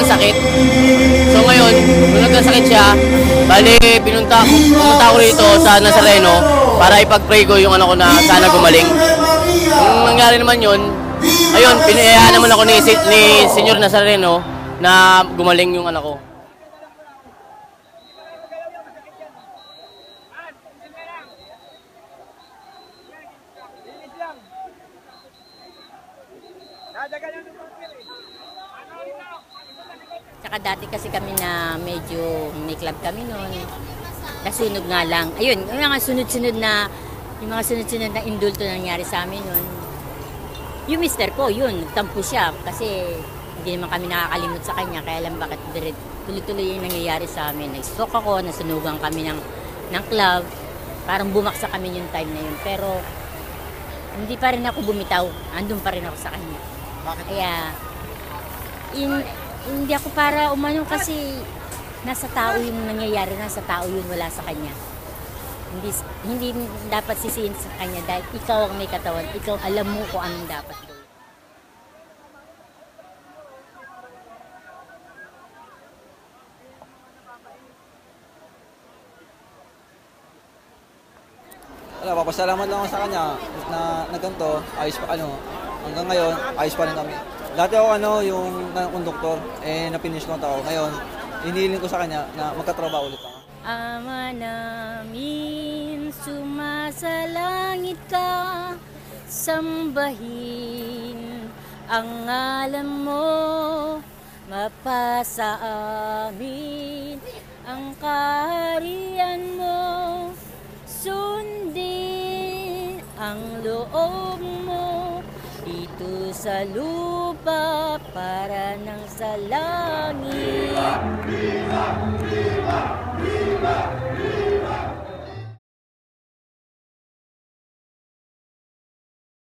nagkasakit. So ngayon, nung nagkasakit siya, bali pumunta ako rito sa Nazareno para ipag-pray ko yung anak ko na sana gumaling. Nung nangyari naman yun, ayun, pinayaan naman ako ni Senyor Nazareno na gumaling yung anak ko. Tsaka dati kasi kami na medyo may club kami noon. Nasunog nga lang. Ayun, yung mga sunod-sunod na indulto na nangyari sa amin noon. Yung mister ko, yun, tampo siya kasi hindi naman kami nakakalimot sa kanya. Kaya lang bakit tuloy-tuloy yung nangyayari sa amin. Nag-stroke ako, nasunugan kami ng club. Parang bumaksa kami yung time na yun. Pero hindi pa rin ako bumitaw. Andun pa rin ako sa kanya. Bakit? Kaya hindi ako para umano kasi nasa tao yung nangyayari, nasa tao yun, wala sa kanya. Hindi dapat sisihin sa kanya dahil ikaw ang may katawan, ikaw alam mo kung anong dapat gawin. Wala, papasalamat lang ako sa kanya na ganito, ayos pa hanggang ngayon, ayos pa rin kami. Dati ako yung konduktor, na-finish ko ako. Ngayon, hinihiling ko sa kanya na magkatrabaho ulit ako. Ama namin, sumasalangit ka, sambahin ang ngalan mo, mapasa amin ang kaharian mo, sundin ang loob mo, dito sa lupa para nang sa langit.